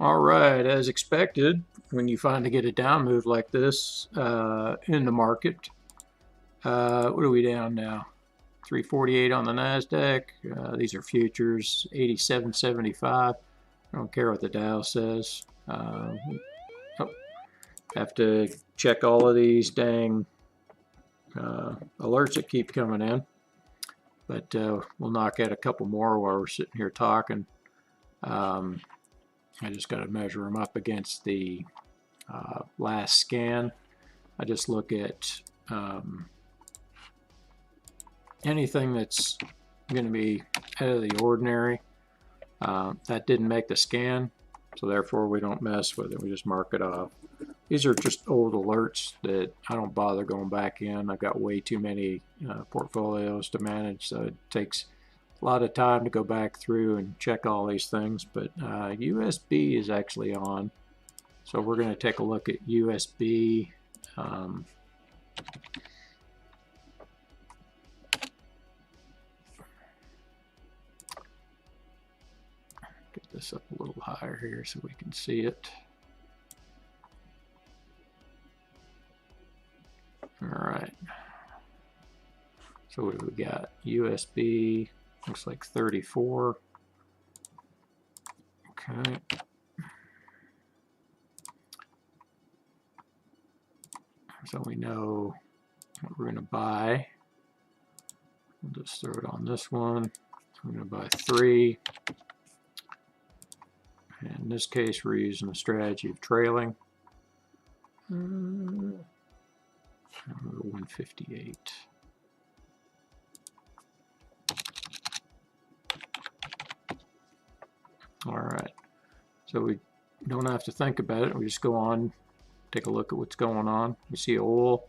All right, as expected, when you finally get a down move like this in the market, what are we down now? 348 on the NASDAQ. These are futures, 87.75. I don't care what the Dow says. Have to check all of these dang alerts that keep coming in. But we'll knock out a couple more while we're sitting here talking. I just got to measure them up against the last scan. I just look at anything that's going to be out of the ordinary. That didn't make the scan, so therefore we don't mess with it. We just mark it off. These are just old alerts that I don't bother going back in. I've got way too many portfolios to manage, so it takes a lot of time to go back through and check all these things. But USB is actually on, so we're going to take a look at USB. Get this up a little higher here so we can see it. All right. So what do we got? USB looks like 34. Okay. So we know what we're going to buy. We'll just throw it on this one. We're going to buy 3. And in this case, we're using a strategy of trailing. 158. All right. So we don't have to think about it. We just go on, take a look at what's going on. We see oil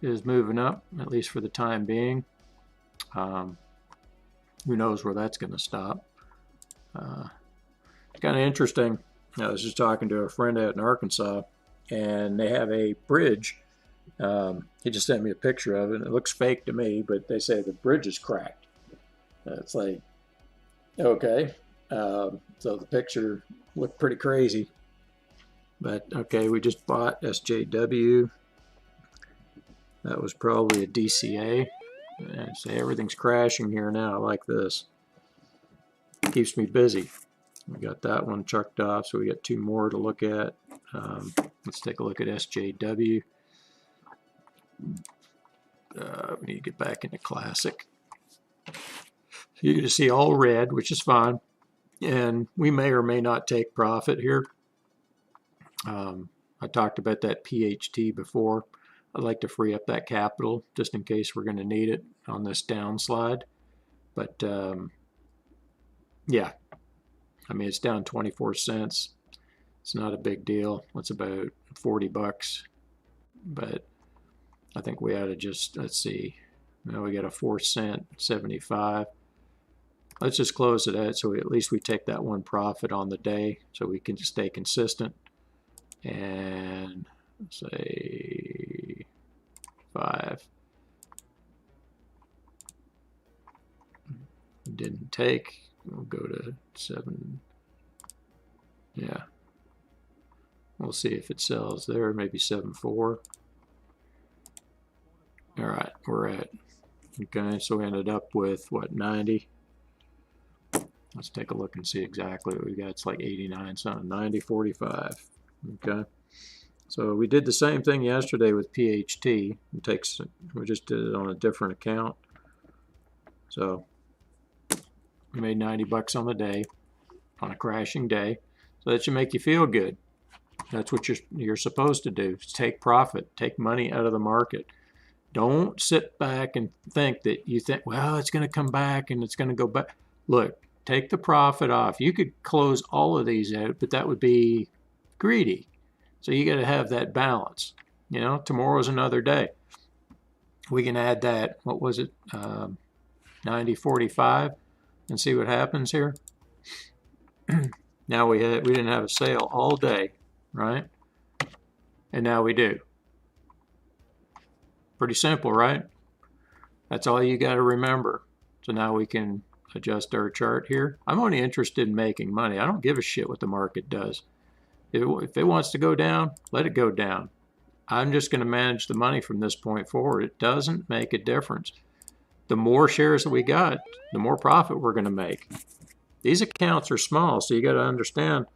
is moving up, at least for the time being. Who knows where that's going to stop. It's kind of interesting. I was just talking to a friend out in Arkansas, and they have a bridge. He just sent me a picture of it. It looks fake to me, but they say the bridge is cracked. It's like, okay. So the picture looked pretty crazy. But okay, we just bought SJW. That was probably a DCA. And say everything's crashing here now. I like this. Keeps me busy. We got that one chucked off, so we got 2 more to look at. Let's take a look at SJW. We need to get back into classic. So you can see all red, which is fine. And we may or may not take profit here. I talked about that PHT before. I'd like to free up that capital just in case we're going to need it on this downslide. But yeah, I mean, it's down 24 cents. It's not a big deal. It's about 40 bucks. But I think we ought to just, let's see. Now we got a 4-cent 75. Let's just close it out so at least we take that one profit on the day so we can just stay consistent. And say 5. Didn't take. We'll go to 7. Yeah. We'll see if it sells there. Maybe 7.4. All right, we're at. Okay, so we ended up with what, 90? Let's take a look and see exactly what we got. It's like 89 something, 90.45. Okay. So we did the same thing yesterday with PHT. We just did it on a different account. So we made 90 bucks on the day, on a crashing day. So that should make you feel good. That's what you're supposed to do. Take profit, take money out of the market. Don't sit back and think that you think, well, it's going to come back and it's going to go back. Look, take the profit off. You could close all of these out, but that would be greedy. So you got to have that balance. You know, tomorrow's another day. We can add that, what was it, 90.45 and see what happens here. Now we didn't have a sale all day, right? And now we do. Pretty simple, right? That's all you got to remember. So now we can adjust our chart here. I'm only interested in making money. I don't give a shit what the market does. If it wants to go down, let it go down. I'm just going to manage the money from this point forward. It doesn't make a difference. The more shares that we got, the more profit we're going to make. These accounts are small, so you got to understand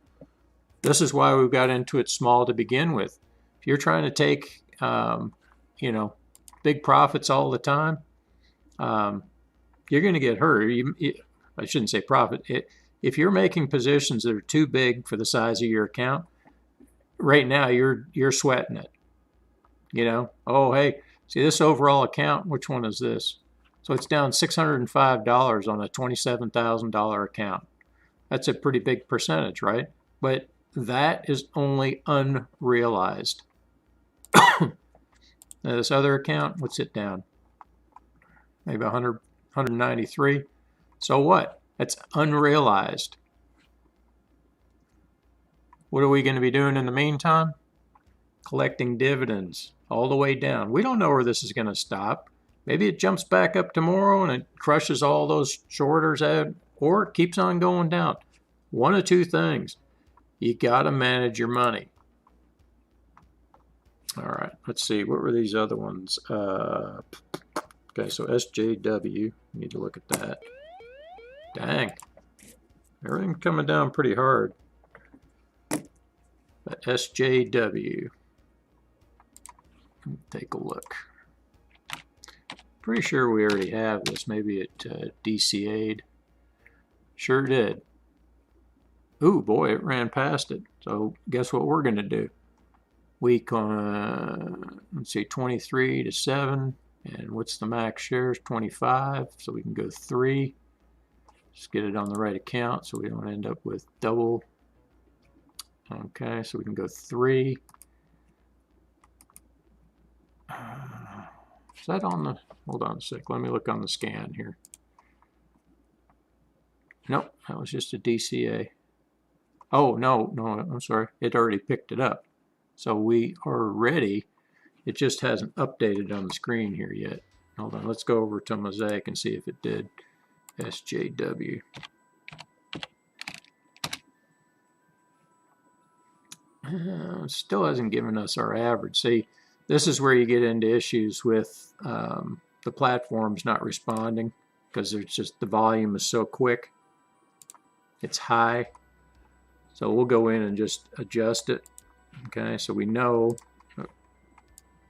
this is why we got into it small to begin with. If you're trying to take, you know, big profits all the time, you're going to get hurt. I shouldn't say profit. If you're making positions that are too big for the size of your account, right now you're sweating it. You know, oh, hey, see this overall account, which one is this? So it's down $605 on a $27,000 account. That's a pretty big percentage, right? But that is only unrealized. Now this other account, what's it down? Maybe 100, 193. So what? That's unrealized. What are we going to be doing in the meantime? Collecting dividends all the way down. We don't know where this is going to stop. Maybe it jumps back up tomorrow and it crushes all those shorters out, or it keeps on going down. One of two things. You got to manage your money. All right, let's see. What were these other ones? Okay, so SJW. Need to look at that. Dang. Everything's coming down pretty hard. But SJW. Take a look. Pretty sure we already have this. Maybe it DCA'd. Sure did. Ooh, boy, it ran past it. So guess what we're going to do? Week on, let's see, 23 to 7. And what's the max shares? 25. So we can go 3. Just get it on the right account so we don't end up with double. Okay, so we can go 3. Is that on the, hold on a sec, let me look on the scan here. Nope, that was just a DCA. Oh, no, I'm sorry, it already picked it up. So we are ready. It just hasn't updated on the screen here yet. Hold on, let's go over to Mosaic and see if it did. SJW. Still hasn't given us our average. See, this is where you get into issues with the platforms not responding because it's just the volume is so quick. It's high. So we'll go in and just adjust it. Okay, so we know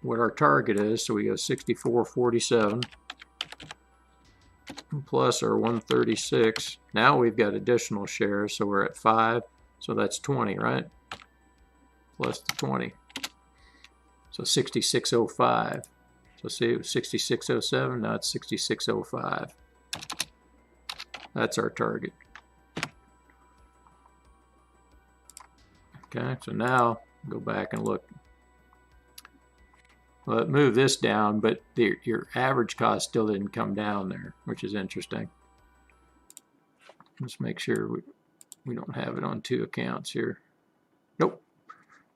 what our target is. So we go 64.47 plus our 136. Now we've got additional shares, so we're at 5. So that's 20, right? Plus the 20. So 66.05. So see, it was 66.07. Now it's 66.05. That's our target. Okay, so now go back and look. Well, it moved this down, but your average cost still didn't come down there, which is interesting. Let's make sure we don't have it on 2 accounts here. Nope.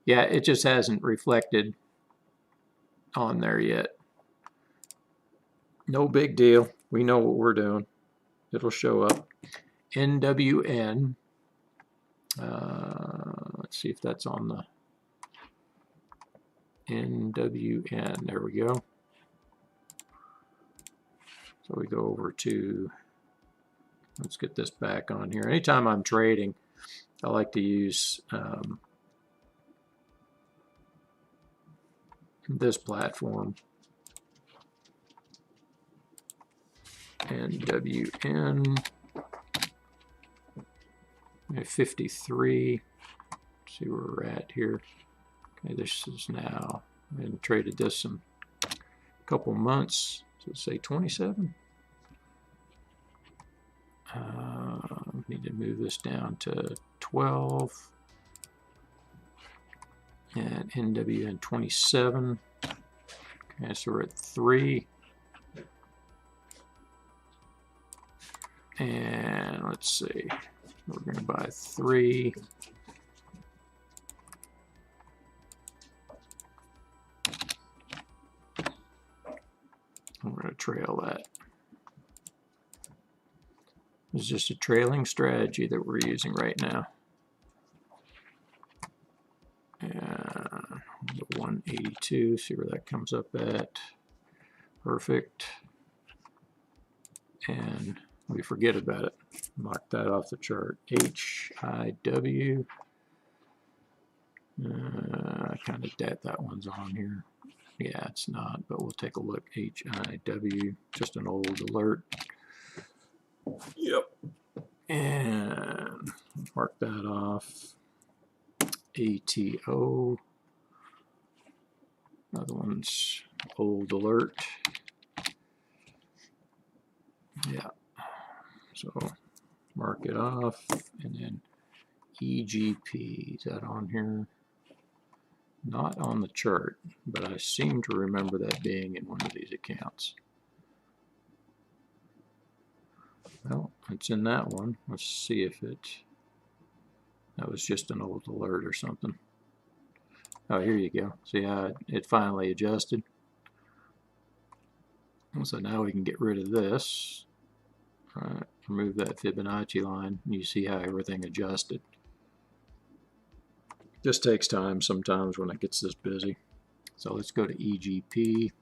Yeah, it just hasn't reflected on there yet. No big deal. We know what we're doing. It'll show up. NWN. Let's see if that's on the NWN. There we go. So we go over to, let's get this back on here. Anytime I'm trading, I like to use this platform. NWN 53. Let's see where we're at here. Okay, this is now, I haven't traded this in a couple months. So let's say 27. Need to move this down to 12. And NWN 27. Okay, so we're at 3. And let's see, we're going to buy 3. I'm going to trail that. It's just a trailing strategy that we're using right now. 82, see where that comes up at. Perfect. And we forget about it. Mark that off the chart. HIW. Kind of doubt that one's on here. Yeah, it's not, but we'll take a look. HIW, just an old alert. Yep. And mark that off. ATO. Another one's old alert. Yeah. So mark it off. And then EGP, is that on here? Not on the chart, but I seem to remember that being in one of these accounts. Well, it's in that one. Let's see if that was just an old alert or something. Oh, here you go. See how it finally adjusted. So now we can get rid of this. All right, remove that Fibonacci line. You see how everything adjusted. Just takes time sometimes when it gets this busy. So let's go to EGP.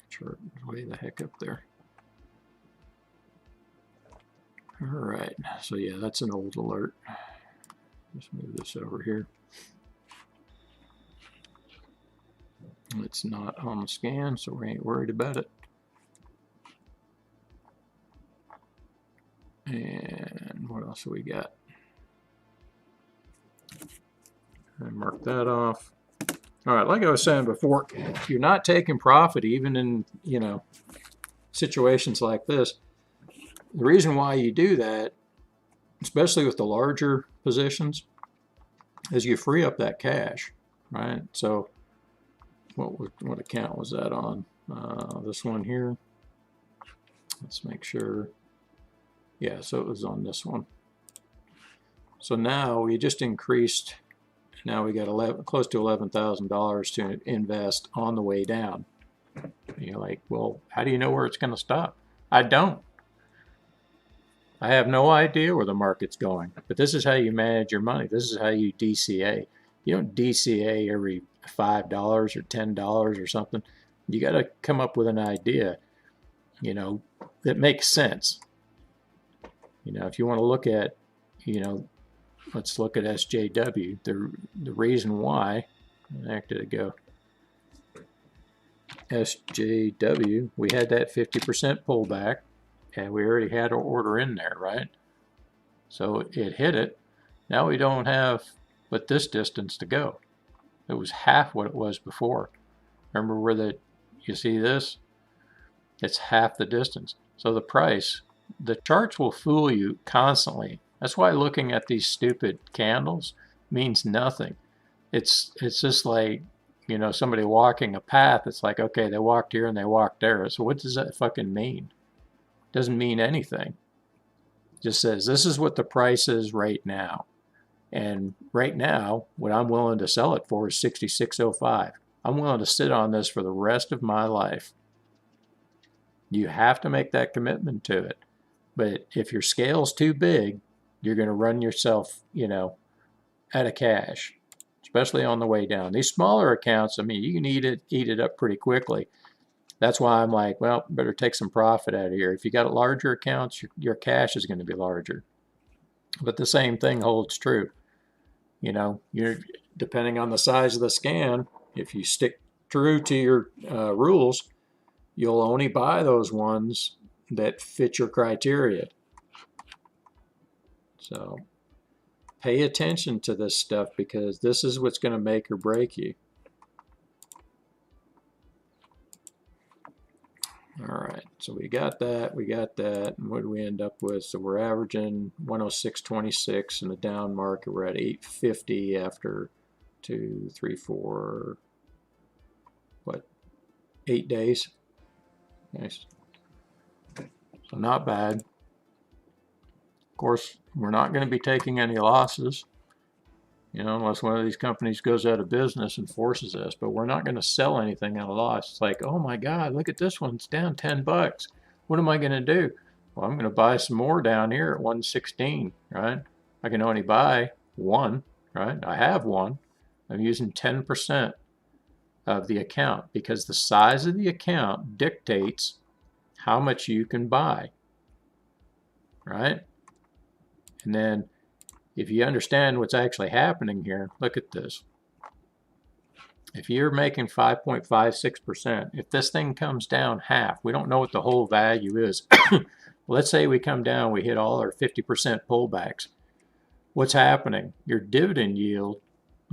Chart is way the heck up there. All right, so yeah, that's an old alert. Let's move this over here. It's not on the scan, so we ain't worried about it. And what else do we got? And mark that off. All right, like I was saying before, if you're not taking profit, even in, you know, situations like this, the reason why you do that, especially with the larger positions, is you free up that cash, right? So what account was that on? This one here. Let's make sure. Yeah, so it was on this one. So now we just increased. Now we got close to $11,000 to invest on the way down. And you're like, well, how do you know where it's going to stop? I don't. I have no idea where the market's going. But this is how you manage your money. This is how you DCA. You don't DCA every $5 or $10 or something. You got to come up with an idea, you know, that makes sense. You know, if you want to look at, you know, let's look at SJW. The reason why, where did it go? SJW, we had that 50% pullback, and we already had our order in there, right? So it hit it. Now we don't have but this distance to go. It was half what it was before. Remember where you see this? It's half the distance. So the price, the charts will fool you constantly. That's why looking at these stupid candles means nothing. It's just like, you know, somebody walking a path. It's like, okay, they walked here and they walked there. So what does that fucking mean? It doesn't mean anything. It just says this is what the price is right now. And right now, what I'm willing to sell it for is $66.05. I'm willing to sit on this for the rest of my life. You have to make that commitment to it. But if your scale's too big, you're going to run yourself, you know, out of cash, especially on the way down. These smaller accounts, I mean, you can eat it up pretty quickly. That's why I'm like, well, better take some profit out of here. If you got larger accounts, your cash is going to be larger. But the same thing holds true. You know, you're depending on the size of the scan. If you stick true to your rules, you'll only buy those ones that fit your criteria. So pay attention to this stuff because this is what's going to make or break you. All right, so we got that, and what do we end up with? So we're averaging 106.26 in the down market. We're at 850 after 2, 3, 4, 8 days. Nice. So not bad. Of course, we're not going to be taking any losses, you know, unless one of these companies goes out of business and forces us. But we're not going to sell anything at a loss. It's like, oh my God, look at this one. It's down $10. What am I going to do? Well, I'm going to buy some more down here at 116, right? I can only buy one, right? I have one. I'm using 10% of the account because the size of the account dictates how much you can buy, right? And then if you understand what's actually happening here, look at this. If you're making 5.56%, if this thing comes down half, we don't know what the whole value is. Let's say we come down, we hit all our 50% pullbacks. What's happening? Your dividend yield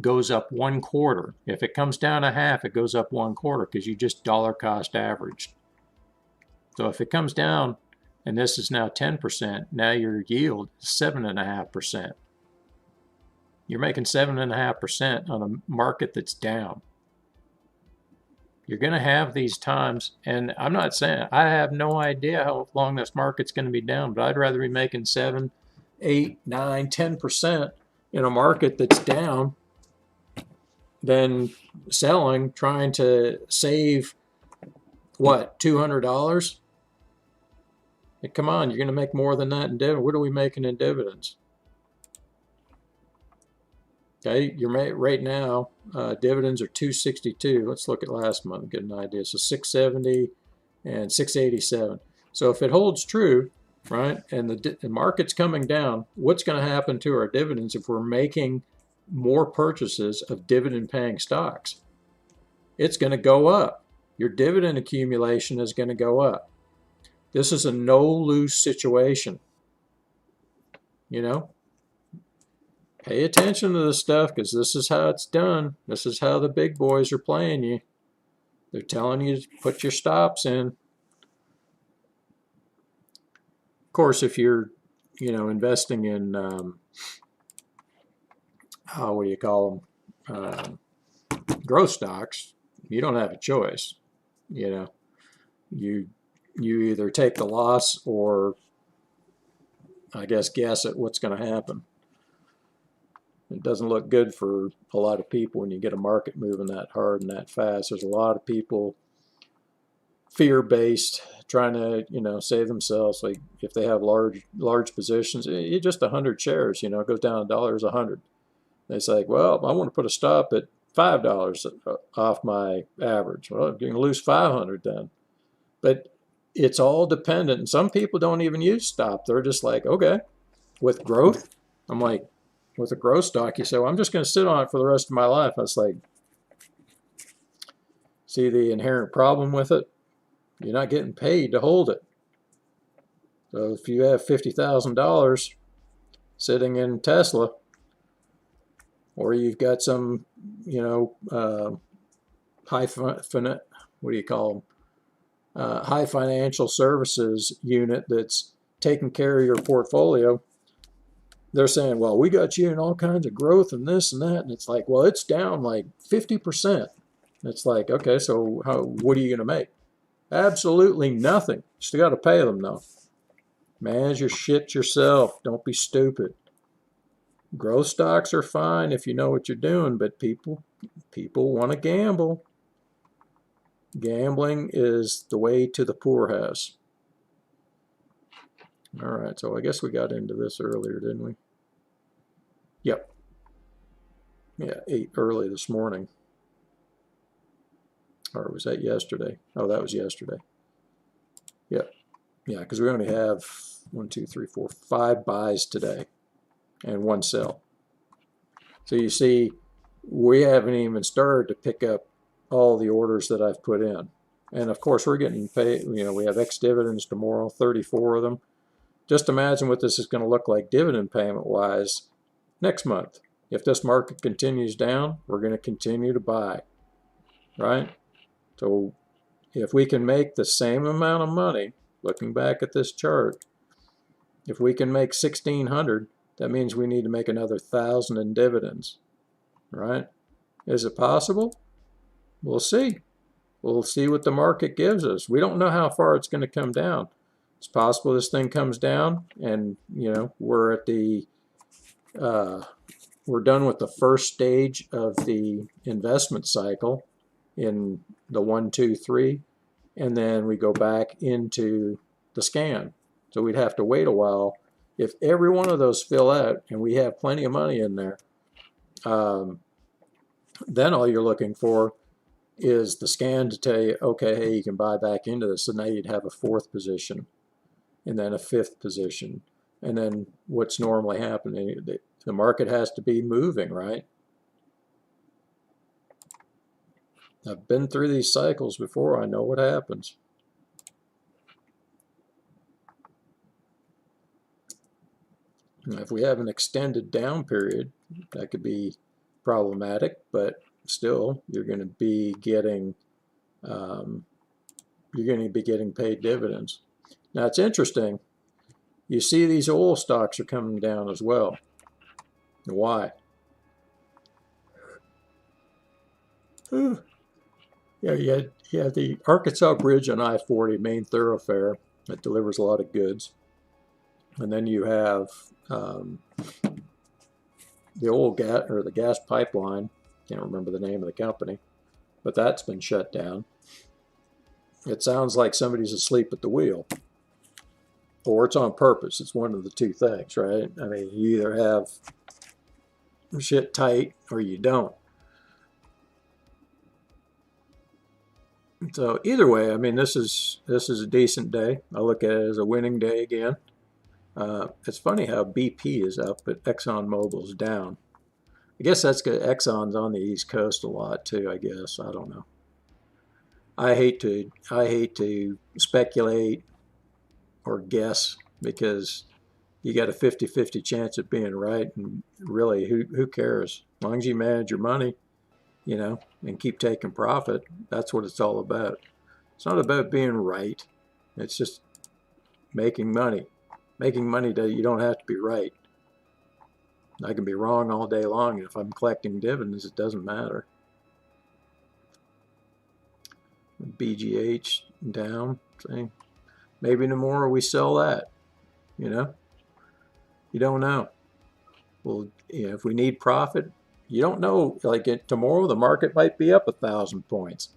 goes up 1/4. If it comes down a half, it goes up 1/4 because you just dollar cost averaged. So if it comes down, and this is now 10%, now your yield is 7.5%. You're making 7.5% on a market that's down. You're going to have these times, and I'm not saying, I have no idea how long this market's going to be down, but I'd rather be making 7, 8, 9, 10% in a market that's down than selling, trying to save, what, $200? Hey, come on, you're going to make more than that in dividends. What are we making in dividends? Okay, you're right now, dividends are 262. Let's look at last month and get an idea. So 670 and 687. So if it holds true, right, and the market's coming down, what's going to happen to our dividends if we're making more purchases of dividend-paying stocks? It's going to go up. Your dividend accumulation is going to go up. This is a no-lose situation, you know? Pay attention to this stuff because this is how it's done. This is how the big boys are playing you. They're telling you to put your stops in. Of course, if you're, investing in, what do you call them, growth stocks, you don't have a choice. You either take the loss or, I guess at what's going to happen. It doesn't look good for a lot of people when you get a market moving that hard and that fast. There's a lot of people fear-based, trying to, save themselves. Like if they have large positions, it's just 100 shares, it goes down $1 100. They say, well, I want to put a stop at $5 off my average. Well, you're going to lose 500 then. But it's all dependent. And some people don't even use stop. They're just like, okay, with growth, I'm like, with a growth stock, you say, well, I'm just going to sit on it for the rest of my life. I was like, see the inherent problem with it? You're not getting paid to hold it. So if you have $50,000 sitting in Tesla, or you've got some, high financial services unit that's taking care of your portfolio, they're saying, well, we got you in all kinds of growth and this and that. And it's like, well, it's down like 50%. It's like, okay, so what are you going to make? Absolutely nothing. You still got to pay them, though. Manage your shit yourself. Don't be stupid. Growth stocks are fine if you know what you're doing, but people want to gamble. Gambling is the way to the poorhouse. All right, so I guess we got into this earlier, didn't we? Yep. Yeah, 8 early this morning. Or was that yesterday? Oh, that was yesterday. Yep. Yeah, because we only have 5 buys today and 1 sell. So you see, we haven't even started to pick up all the orders that I've put in. And of course, we're getting paid. We have ex-dividends tomorrow, 34 of them. Just imagine what this is going to look like dividend payment-wise next month. If this market continues down, we're going to continue to buy, right? So if we can make the same amount of money, looking back at this chart, if we can make $1,600, that means we need to make another $1,000 in dividends, right? Is it possible? We'll see. We'll see what the market gives us. We don't know how far it's going to come down. It's possible this thing comes down and, we're at the, we're done with the first stage of the investment cycle in the 1, 2, 3, and then we go back into the scan. So we'd have to wait a while. If every one of those fill out and we have plenty of money in there, then all you're looking for is the scan to tell you, okay, hey, you can buy back into this. So now you'd have a fourth position and then a fifth position. And then what's normally happening, the market has to be moving, right? I've been through these cycles before. I know what happens. Now, if we have an extended down period, that could be problematic, but still, you're going to be getting paid dividends. Now, it's interesting. You see these oil stocks are coming down as well. Why? Yeah, you have the Arkansas Bridge on I-40, main thoroughfare, that delivers a lot of goods. And then you have the oil gas, or the gas pipeline, can't remember the name of the company, but that's been shut down. It sounds like somebody's asleep at the wheel, or it's on purpose. It's one of the two things, right? I mean, you either have shit tight or you don't. So either way, I mean, this is a decent day. I look at it as a winning day again. It's funny how BP is up, but ExxonMobil's down. I guess that's good. Exxon's on the East Coast a lot too, I guess. I don't know. I hate to speculate or guess, because you got a 50-50 chance of being right, and really, who cares? As long as you manage your money, you know, and keep taking profit, that's what it's all about. It's not about being right. It's just making money. Making money that you don't have to be right. I can be wrong all day long, and if I'm collecting dividends, it doesn't matter. BGH down. See? Maybe tomorrow we sell that. You know? You don't know. Well, you know, if we need profit, you don't know. Like tomorrow, the market might be up 1,000 points.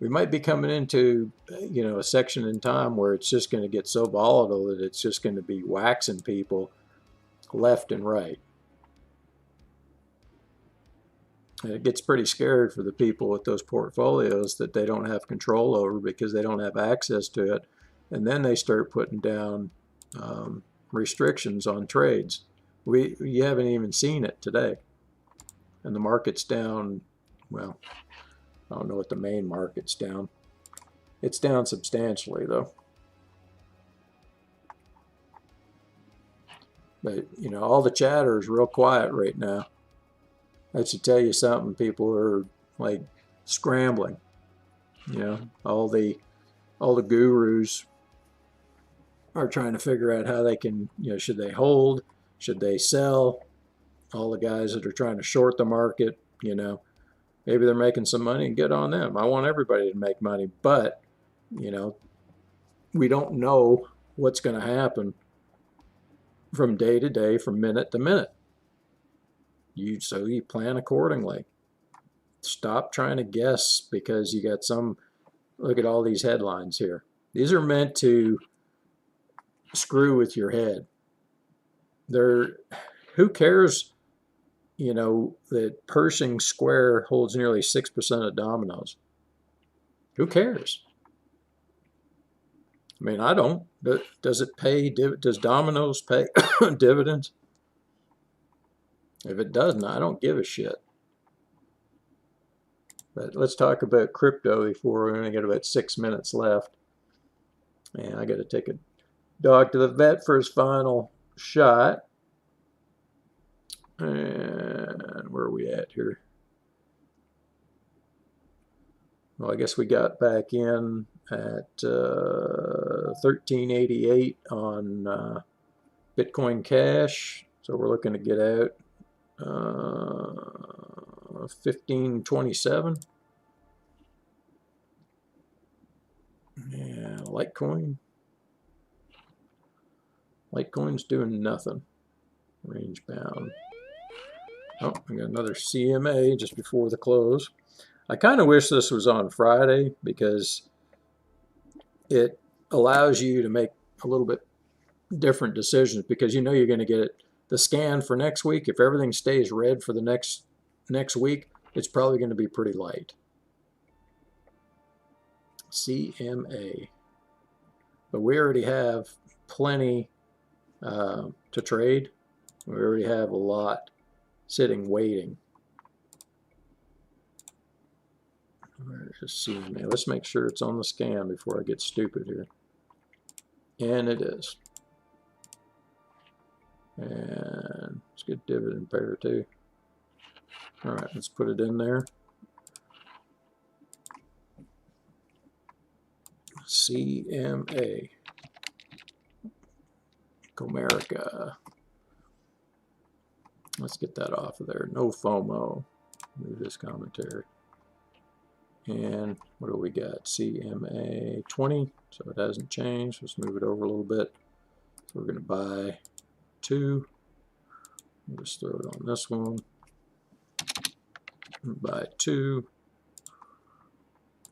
We might be coming into, you know, a section in time where it's just going to get so volatile that it's just going to be waxing people left and right. And it gets pretty scary for the people with those portfolios that they don't have control over because they don't have access to it. And then they start putting down restrictions on trades. You haven't even seen it today. And the market's down, well, I don't know what the main market's down. It's down substantially, though. But, you know, all the chatter is real quiet right now. That should tell you something. People are, like, scrambling. You know, all the gurus are trying to figure out how they can, you know, should they hold? Should they sell? All the guys that are trying to short the market, you know, maybe they're making some money, and good on them. I want everybody to make money, but, you know, we don't know what's going to happen from day to day, from minute to minute. So you plan accordingly. Stop trying to guess because you got some, look at all these headlines here. These are meant to screw with your head. Who cares, you know, that Pershing Square holds nearly 6% of Domino's? Who cares? I mean, I don't. Does it pay? Does Domino's pay dividends? If it doesn't, I don't give a shit. But let's talk about crypto before we only got about 6 minutes left. And I got to take a dog to the vet for his final shot. And where are we at here? Well, I guess we got back in at 1388 on Bitcoin Cash. So we're looking to get out 1527. Yeah, Litecoin's doing nothing. Range bound. Oh, we got another CMA just before the close. I kind of wish this was on Friday because it allows you to make a little bit different decisions, because you know you're going to get it. The scan for next week, if everything stays red for the next week, it's probably going to be pretty light. CMA. But we already have plenty to trade. We already have a lot sitting waiting. Where's CMA? Let's make sure it's on the scan before I get stupid here. And it is. And let's get dividend pair too. All right, let's put it in there. CMA. Comerica. Let's get that off of there. No FOMO. Move this commentary. And what do we got? CMA 20. So it hasn't changed. Let's move it over a little bit. So we're going to buy 2. We'll just throw it on this one. Buy 2.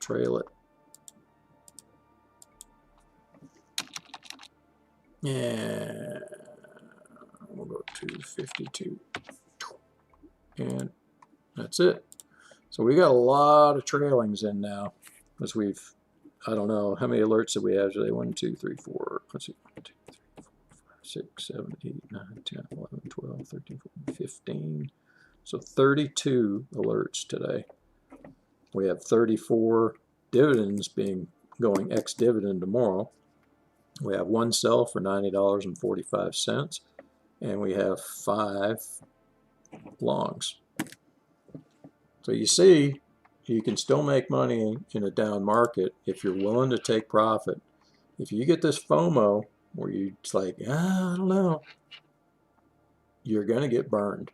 Trail it. Yeah, we'll go to 52. And that's it. So we got a lot of trailings in now, as we've, I don't know, how many alerts did we have today? 1, 2, 3, 4, let's see, 1, 2, 3, 4, 5, 6, 7, 8, 9, 10, 11, 12, 13, 14, 15. So 32 alerts today. We have 34 dividends going ex-dividend tomorrow. We have 1 sell for $90.45, and we have 5 longs. So you see, you can still make money in a down market if you're willing to take profit. If you get this FOMO where it's like, I don't know, you're going to get burned.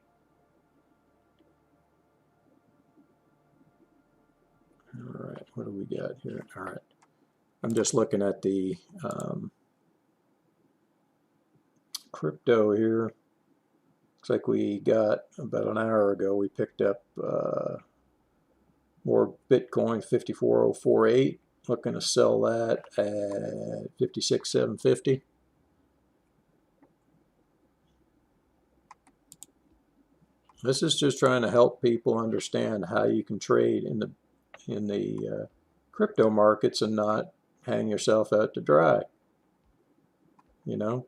All right, what do we got here? All right. I'm just looking at the crypto here. Looks like we got about an hour ago, we picked up more Bitcoin, 54,048. Looking to sell that at 56,750. This is just trying to help people understand how you can trade in the crypto markets and not hang yourself out to dry. You know,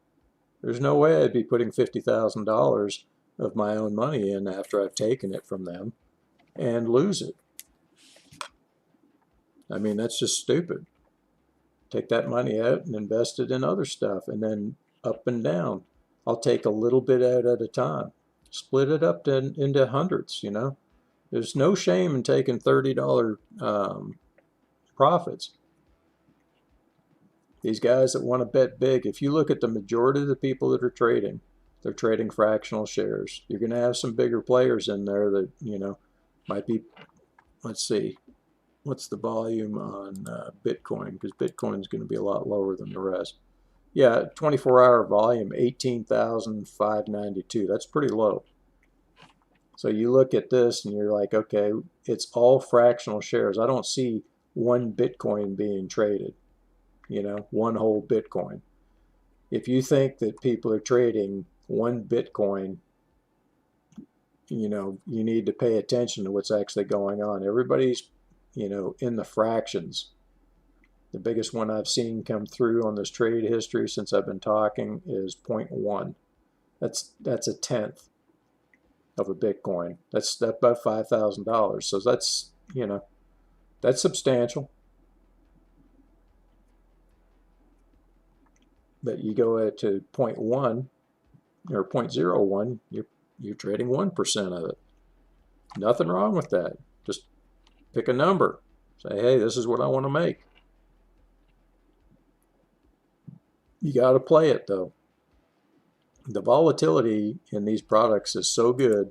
there's no way I'd be putting $50,000 of my own money in after I've taken it from them and lose it. I mean, that's just stupid. Take that money out and invest it in other stuff, and then up and down. I'll take a little bit out at a time. Split it up into hundreds, you know. There's no shame in taking $30 profits. These guys that want to bet big, if you look at the majority of the people that are trading, they're trading fractional shares. You're going to have some bigger players in there that, you know, might be, let's see, what's the volume on Bitcoin? Because Bitcoin is going to be a lot lower than the rest. Yeah, 24-hour volume, 18,592. That's pretty low. So you look at this and you're like, okay, it's all fractional shares. I don't see one Bitcoin being traded, you know, one whole Bitcoin. If you think that people are trading one Bitcoin, you know, you need to pay attention to what's actually going on. Everybody's, you know, in the fractions. The biggest one I've seen come through on this trade history since I've been talking is 0.1. That's a tenth of a Bitcoin. That's about $5,000. So that's, you know, that's substantial. But you go to 0.1 or 0.01, you're trading 1% of it. Nothing wrong with that. Just pick a number. Say, hey, this is what I want to make. You got to play it, though. The volatility in these products is so good,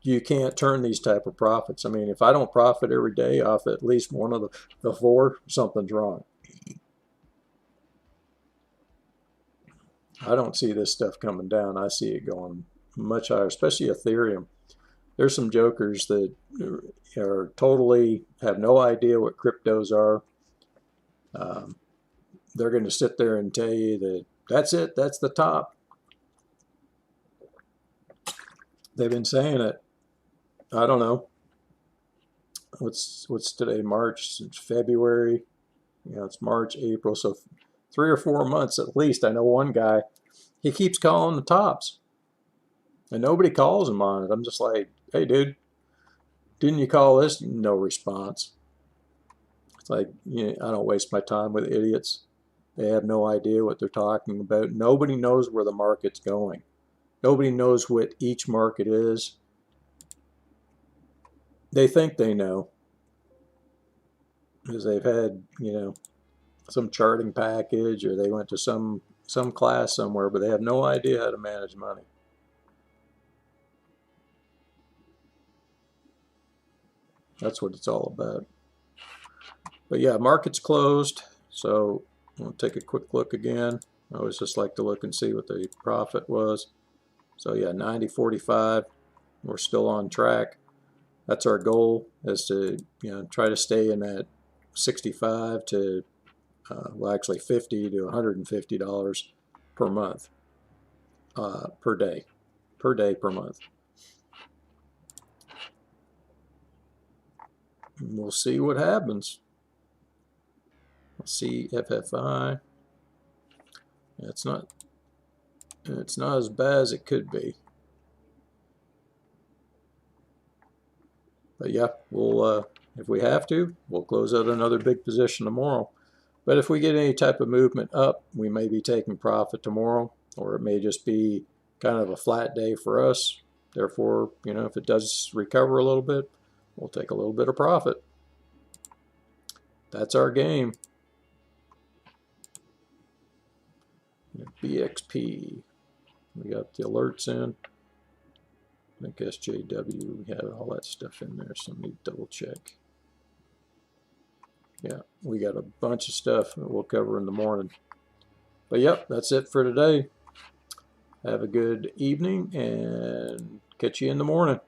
you can't turn these type of profits. I mean, if I don't profit every day off at least one of the 4, something's wrong. I don't see this stuff coming down. I see it going much higher, especially Ethereum. There's some jokers that are totally have no idea what cryptos are. They're going to sit there and tell you that That's it. That's the top. They've been saying it. I don't know. What's today? March, it's February. You know, it's March, April. So 3 or 4 months at least. I know one guy, he keeps calling the tops. And nobody calls him on it. I'm just like, hey, dude, didn't you call this? No response. It's like, you know, I don't waste my time with idiots. They have no idea what they're talking about. Nobody knows where the market's going. Nobody knows what each market is. They think they know because they've had, you know, some charting package, or they went to some class somewhere, but they have no idea how to manage money. That's what it's all about. But yeah, market's closed, so we'll take a quick look again. I always just like to look and see what the profit was. So yeah, 90.45. We're still on track. That's our goal, is to, you know, try to stay in that 65 to well, actually $50 to $150 per month, per day per month. And we'll see what happens. Let's see FFI. It's not as bad as it could be. But yeah, we'll if we have to, we'll close out another big position tomorrow. But if we get any type of movement up, we may be taking profit tomorrow, or it may just be kind of a flat day for us. Therefore, you know, if it does recover a little bit, we'll take a little bit of profit. That's our game. BXP. We got the alerts in. I think SJW, we had all that stuff in there, so I need to double check. Yeah, we got a bunch of stuff that we'll cover in the morning. But yep, that's it for today. Have a good evening and catch you in the morning.